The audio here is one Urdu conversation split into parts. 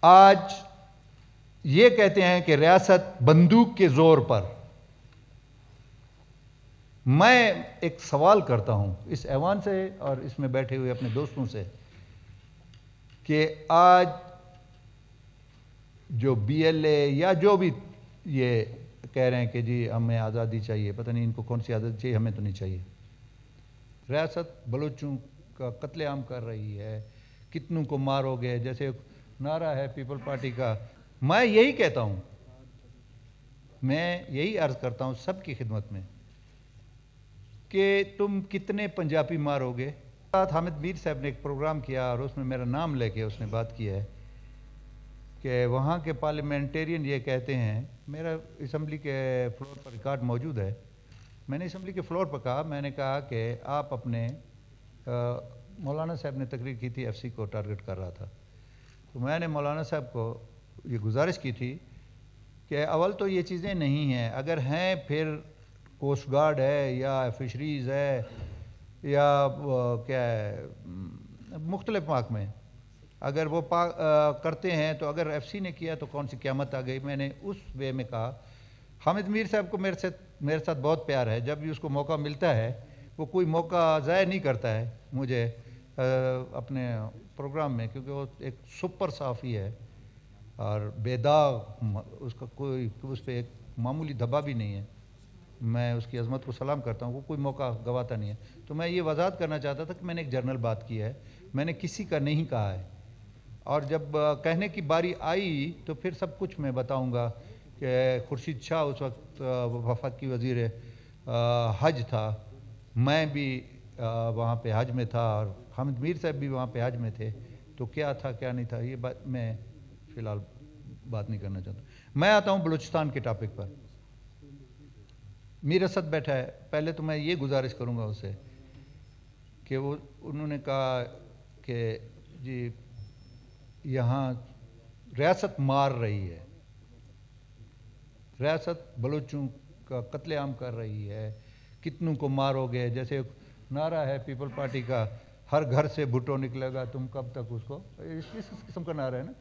آج یہ کہتے ہیں کہ ریاست بندوق کے زور پر. میں ایک سوال کرتا ہوں اس ایوان سے اور اس میں بیٹھے ہوئے اپنے دوستوں سے کہ آج جو بی ایل اے یا جو بھی یہ کہہ رہے ہیں کہ جی ہمیں آزادی چاہیے، پتہ نہیں ان کو کون سی آزادی چاہیے، ہمیں تو نہیں چاہیے. ریاست بلوچوں کا قتل عام کر رہی ہے، کتنوں کو مارو گے، جیسے نعرہ ہے پیپل پارٹی کا. میں یہی کہتا ہوں، میں یہی عرض کرتا ہوں سب کی خدمت میں کہ تم کتنے پنجابی مارو گے. حامد میر صاحب نے ایک پروگرام کیا اور اس میں میرا نام لے کے اس نے بات کی ہے کہ وہاں کے پارلیمنٹیرین یہ کہتے ہیں، میرا اسمبلی کے فلور پر ریکارڈ موجود ہے، میں نے اسمبلی کے فلور پر کہا، میں نے کہا کہ آپ اپنے مولانا صاحب نے تقریر کی تھی، ایف سی کو ٹارگٹ کر رہا تھا، تو میں نے مولانا صاحب کو یہ گزارش کی تھی کہ اول تو یہ چیزیں نہیں ہیں، اگر ہیں پھر کوسٹ گارڈ ہے یا فشریز ہے یا کیا ہے مختلف محکمے، اگر وہ کرتے ہیں تو اگر ایف سی نے کیا تو کون سی قیامت آ گئی. میں نے اس وے میں کہا. حامد میر صاحب کو میرے ساتھ بہت پیار ہے، جب بھی اس کو موقع ملتا ہے وہ کوئی موقع ضائع نہیں کرتا ہے مجھے اپنے پروگرام میں، کیونکہ وہ ایک سپر صحافی ہے اور بے داغ، اس کا کوئی اس پہ ایک معمولی دھبا بھی نہیں ہے. میں اس کی عظمت کو سلام کرتا ہوں، وہ کوئی موقع گواتا نہیں ہے. تو میں یہ وضاحت کرنا چاہتا تھا کہ میں نے ایک جرنل بات کی ہے، میں نے کسی کا نہیں کہا ہے، اور جب کہنے کی باری آئی تو پھر سب کچھ میں بتاؤں گا کہ خورشید شاہ اس وقت وفاقی وزیر حج تھا، میں بھی وہاں پہ حج میں تھا اور حامد میر صاحب بھی وہاں پہ حج میں تھے، تو کیا تھا کیا نہیں تھا یہ بات میں فی الحال بات نہیں کرنا چاہتا. میں آتا ہوں بلوچستان کے ٹاپک پر. میر اسد بیٹھا ہے، پہلے تو میں یہ گزارش کروں گا اسے کہ انہوں نے کہا کہ جی یہاں ریاست مار رہی ہے، ریاست بلوچوں کا قتل عام کر رہی ہے، کتنوں کو مارو گے، جیسے نعرہ ہے پیپل پارٹی کا، ہر گھر سے بھٹو نکلے گا، تم کب تک اس کو، اس قسم کا نعرہ ہے نا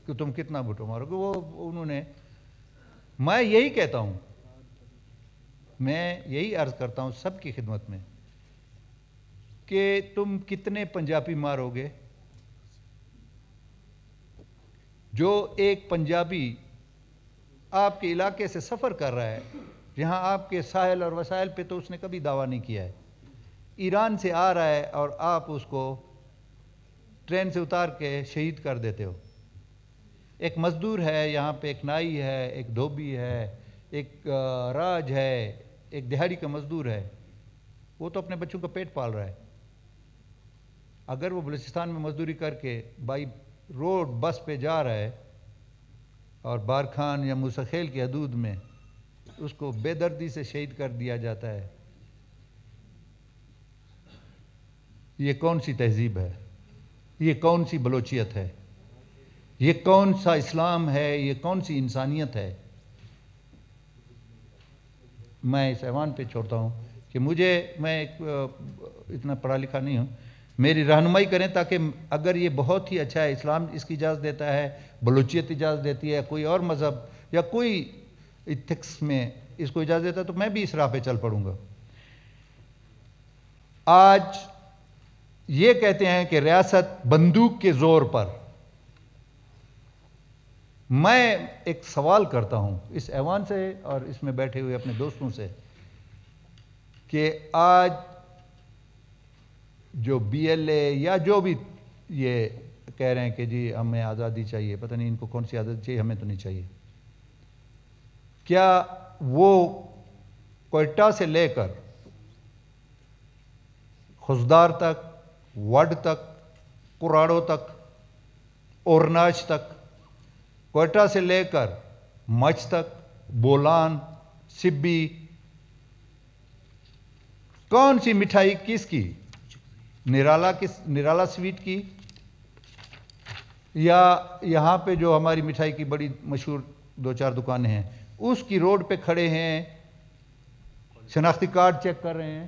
کہ تم کتنا بھٹو مارو گے. وہ انہوں نے، میں یہی کہتا ہوں، میں یہی عرض کرتا ہوں سب کی خدمت میں کہ تم کتنے پنجابی مارو گے. جو ایک پنجابی آپ کے علاقے سے سفر کر رہا ہے، جہاں آپ کے ساحل اور وسائل پہ تو اس نے کبھی دعویٰ نہیں کیا ہے، ایران سے آ رہا ہے اور آپ اس کو ٹرین سے اتار کے شہید کر دیتے ہو. ایک مزدور ہے یہاں پہ، ایک نائی ہے، ایک دھوبی ہے، ایک راج ہے، ایک دہاڑی کا مزدور ہے، وہ تو اپنے بچوں کا پیٹ پال رہا ہے. اگر وہ بلوچستان میں مزدوری کر کے بائی روڈ بس پہ جا رہا ہے اور بارکھان یا موسیخیل کی حدود میں اس کو بے دردی سے شہید کر دیا جاتا ہے، یہ کون سی تہذیب ہے؟ یہ کون سی بلوچیت ہے؟ یہ کون سا اسلام ہے؟ یہ کون سی انسانیت ہے؟ میں اس ایوان پہ چھوڑتا ہوں کہ میں اتنا پڑھا لکھا نہیں ہوں، میری رہنمائی کریں تاکہ اگر یہ بہت ہی اچھا ہے، اسلام اس کی اجازت دیتا ہے، بلوچیت اجازت دیتی ہے، کوئی اور مذہب یا کوئی ایتھکس میں اس کو اجازت دیتا ہے تو میں بھی اس راہ پہ چل پڑوں گا. آج یہ کہتے ہیں کہ ریاست بندوق کے زور پر. میں ایک سوال کرتا ہوں اس ایوان سے اور اس میں بیٹھے ہوئے اپنے دوستوں سے کہ آج جو بی ایل اے یا جو بھی یہ کہہ رہے ہیں کہ جی ہمیں آزادی چاہیے، پتہ نہیں ان کو کون سی آزادی چاہیے، ہمیں تو نہیں چاہیے، کیا وہ کوئٹہ سے لے کر خزدار تک، وڈ تک، کراڑوں تک، اورناچ تک، کوئٹہ سے لے کر مچھ تک، بولان، سبی، کون سی مٹھائی کس کی، نرالا سویٹ کی، یا یہاں پہ جو ہماری مٹھائی کی بڑی مشہور دو چار دکانیں ہیں اس کی روڈ پہ کھڑے ہیں، شناختی کارڈ چیک کر رہے ہیں،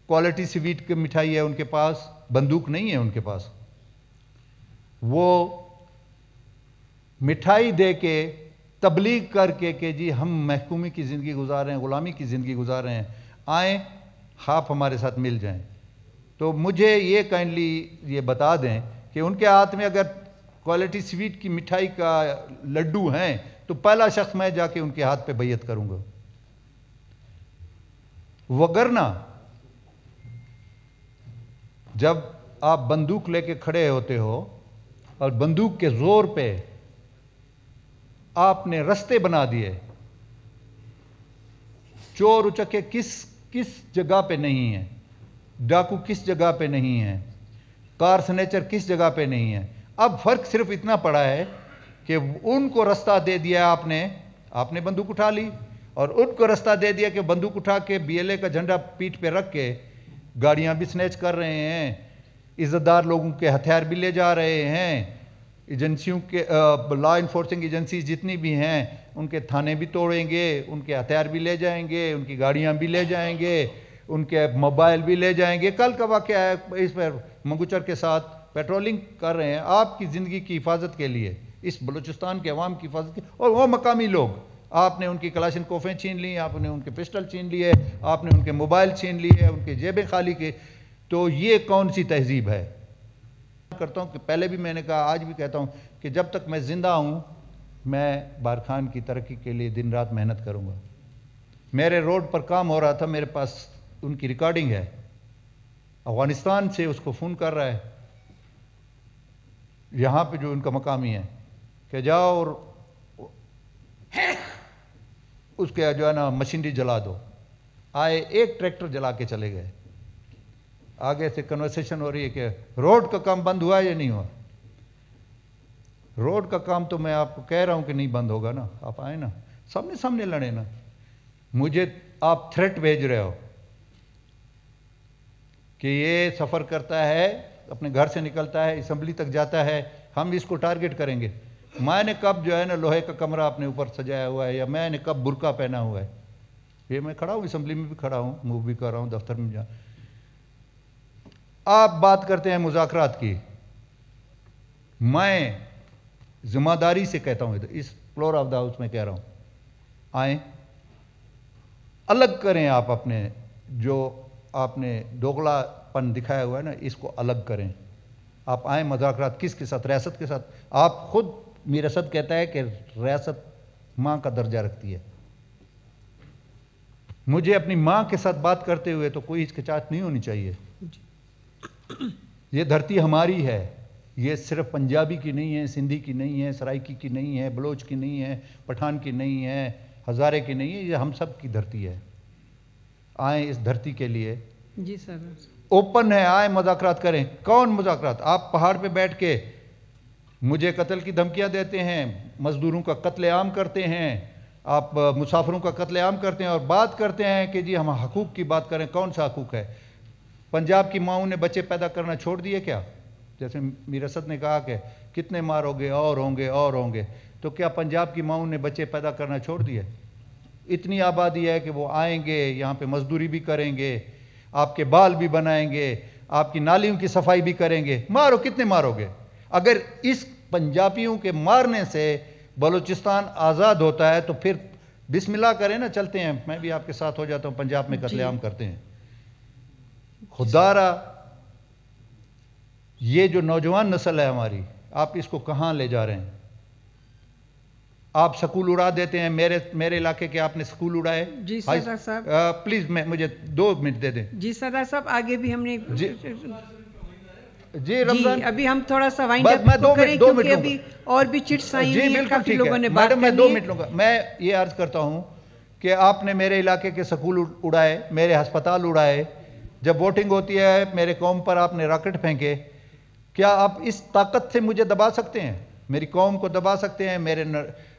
کوالٹی سویٹ کی مٹھائی ہے ان کے پاس، بندوق نہیں ہے ان کے پاس. وہ مٹھائی دے کے تبلیغ کر کے کہ جی ہم محکومی کی زندگی گزار رہے ہیں، غلامی کی زندگی گزار رہے ہیں، آئیں آپ ہمارے ساتھ مل جائیں. تو مجھے یہ کائنڈلی یہ بتا دیں کہ ان کے ہاتھ میں اگر کوالٹی سویٹ کی مٹھائی کا لڈو ہیں تو پہلا شخص میں جا کے ان کے ہاتھ پہ بیعت کروں گا. وگرنہ جب آپ بندوق لے کے کھڑے ہوتے ہو اور بندوق کے زور پہ آپ نے رستے بنا دیے، چور اچکے کس جگہ پہ نہیں ہیں، ڈاکو کس جگہ پہ نہیں ہیں، کار سنیچر کس جگہ پہ نہیں ہے. اب فرق صرف اتنا پڑا ہے کہ ان کو رستہ دے دیا آپ نے بندوق اٹھا لی، اور ان کو رستہ دے دیا کہ بندوق اٹھا کے BLA کا جھنڈا پیٹھ پہ رکھ کے گاڑیاں بھی سنیچ کر رہے ہیں، عزت دار لوگوں کے ہتھیار بھی لے جا رہے ہیں، ایجنسیوں کے لا انفورسنگ ایجنسیز جتنی بھی ہیں ان کے تھانے بھی توڑیں گے، ان کے ہتھیار بھی لے جائیں گے، ان کی گاڑیاں بھی لے جائیں گے، ان کے موبائل بھی لے جائیں گے. کل کا واقعہ ہے، اس پر منگوچر کے ساتھ پیٹرولنگ کر رہے ہیں آپ کی زندگی کی حفاظت کے لیے، اس بلوچستان کے عوام کی حفاظت کے، اور وہ مقامی لوگ، آپ نے ان کی کلاشن کوفیں چھین لی، آپ نے ان کے پسٹل چھین لیے، آپ نے ان کے موبائل چھین لیے، ان کے جیبیں خالی کی. تو یہ کون سی تہذیب ہے؟ کرتا ہوں کہ پہلے بھی میں نے کہا، آج بھی کہتا ہوں کہ جب تک میں زندہ ہوں میں بارکھان کی ترقی کے لیے دن رات محنت کروں گا. میرے روڈ پر کام ہو رہا تھا، میرے پاس ان کی ریکارڈنگ ہے، افغانستان سے اس کو فون کر رہا ہے یہاں پہ جو ان کا مقامی ہے کہ جاؤ اور اس کے جو ہے نا مشینری جلا دو. آئے ایک ٹریکٹر جلا کے چلے گئے. آگے سے کنورسیشن ہو رہی ہے کہ روڈ کا کام بند ہوا یا نہیں ہوا. روڈ کا کام تو میں آپ کو کہہ رہا ہوں کہ نہیں بند ہوگا نا، آپ آئیں نا سامنے لڑیں نا. مجھے آپ تھریٹ بھیج رہے ہو کہ یہ سفر کرتا ہے، اپنے گھر سے نکلتا ہے، اسمبلی تک جاتا ہے، ہم اس کو ٹارگٹ کریں گے. میں نے کب جو ہے نا لوہے کا کمرہ اپنے اوپر سجایا ہوا ہے، یا میں نے کب برقع پہنا ہوا ہے؟ یہ میں کھڑا ہوں، اسمبلی میں بھی کھڑا ہوں، موو بھی کر رہا ہوں، دفتر میں جا. آپ بات کرتے ہیں مذاکرات کی، میں ذمہ داری سے کہتا ہوں، اس فلور آف دا ہاؤس میں کہہ رہا ہوں، آئیں الگ کریں. آپ اپنے جو آپ نے دوغلا پن دکھایا ہوا ہے نا، اس کو الگ کریں. آپ آئیں مذاکرات. کس کے ساتھ؟ ریاست کے ساتھ. آپ خود میراسد کہتا ہے کہ ریاست ماں کا درجہ رکھتی ہے. مجھے اپنی ماں کے ساتھ بات کرتے ہوئے تو کوئی ہچکچاہٹ نہیں ہونی چاہیے. یہ دھرتی ہماری ہے، یہ صرف پنجابی کی نہیں ہے، سندھی کی نہیں ہے، سرائکی کی نہیں ہے، بلوچ کی نہیں ہے، پٹھان کی نہیں ہے، ہزارے کی نہیں ہے، یہ ہم سب کی دھرتی ہے. آئیں اس دھرتی کے لیے جی سر اوپن ہے، آئیں مذاکرات کریں. کون مذاکرات؟ آپ پہاڑ پہ بیٹھ کے مجھے قتل کی دھمکیاں دیتے ہیں، مزدوروں کا قتل عام کرتے ہیں، آپ مسافروں کا قتل عام کرتے ہیں، اور بات کرتے ہیں کہ جی ہم حقوق کی بات کریں. کون سا حقوق ہے؟ پنجاب کی ماؤں نے بچے پیدا کرنا چھوڑ دیے کیا؟ جیسے میراسد نے کہا کہ کتنے مار ہو گے، اور ہوں گے. تو کیا پنجاب کی ماؤں نے بچے پیدا کرنا چھوڑ دیے؟ اتنی آبادی ہے کہ وہ آئیں گے، یہاں پہ مزدوری بھی کریں گے، آپ کے بال بھی بنائیں گے، آپ کی نالیوں کی صفائی بھی کریں گے. مارو، کتنے مارو گے؟ اگر اس پنجابیوں کے مارنے سے بلوچستان آزاد ہوتا ہے تو پھر بسم اللہ کریں نا، چلتے ہیں، میں بھی آپ کے ساتھ ہو جاتا ہوں. پنجاب میں قتل عام کرتے ہیں. خدا را یہ جو نوجوان نسل ہے ہماری، آپ اس کو کہاں لے جا رہے ہیں؟ آپ سکول اڑا دیتے ہیں. میرے علاقے کے آپ نے سکول اڑائے. جی سردار صاحب پلیز مجھے 2 منٹ دے دیں. جی سردار صاحب آگے بھی ہم نے جی رمضان ابھی ہم تھوڑا سا وائنڈ اپ کریں کیونکہ ابھی اور بھی چٹس آئی ہوئی ہیں، کافی لوگوں نے بات کرنی ہے. میڈم میں 2 منٹ لوں گا. میں یہ عرض کرتا ہوں کہ آپ نے میرے علاقے کے سکول اڑائے، میرے ہسپتال اڑائے. جب ووٹنگ ہوتی ہے میرے قوم پر آپ نے راکٹ پھینکے. کیا آپ اس طاقت سے مجھے دبا سکتے ہیں؟ میری قوم کو دبا سکتے ہیں؟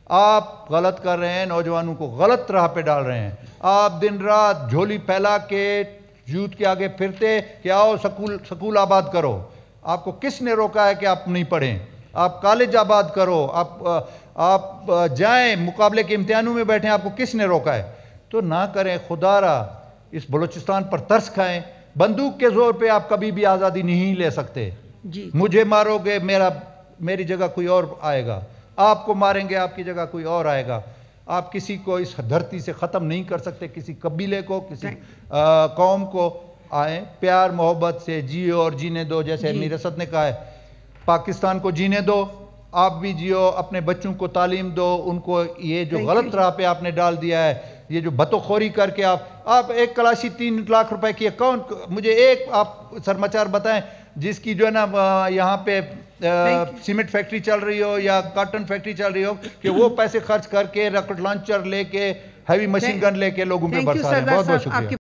آپ غلط کر رہے ہیں، نوجوانوں کو غلط راہ پہ ڈال رہے ہیں. آپ دن رات جھولی پھیلا کے یوتھ کے آگے پھرتے کہ آؤ سکول آباد کرو. آپ کو کس نے روکا ہے کہ آپ نہیں پڑھیں؟ آپ کالج آباد کرو، آپ جائیں مقابلے کے امتحانوں میں بیٹھیں. آپ کو کس نے روکا ہے؟ تو نہ کریں. خدا را اس بلوچستان پر ترس کھائیں. بندوق کے زور پہ آپ کبھی بھی آزادی نہیں لے سکتے. مجھے مارو گے، میری جگہ کوئی اور آئے گا، آپ کو ماریں گے آپ کی جگہ کوئی اور آئے گا. آپ کسی کو اس دھرتی سے ختم نہیں کر سکتے، کسی قبیلے کو، کسی قوم کو. آئیں پیار محبت سے جیو اور جینے دو، جیسے امیر اسد نے کہا ہے. پاکستان کو جینے دو، آپ بھی جیو، اپنے بچوں کو تعلیم دو، ان کو یہ جو غلط راہ پہ آپ نے ڈال دیا ہے، یہ جو بتو خوری کر کے آپ ایک کلاشی 3 لاکھ روپے کی اکاؤنٹ، مجھے ایک آپ سرمچار بتائیں جس کی جو ہے نا یہاں پہ سیمنٹ فیکٹری چل رہی ہو یا کاٹن فیکٹری چل رہی ہو کہ وہ پیسے خرچ کر کے راکٹ لانچر لے کے ہیوی مشین گن لے کے لوگوں پہ برسا رہے ہیں. بہت بہت شکریہ.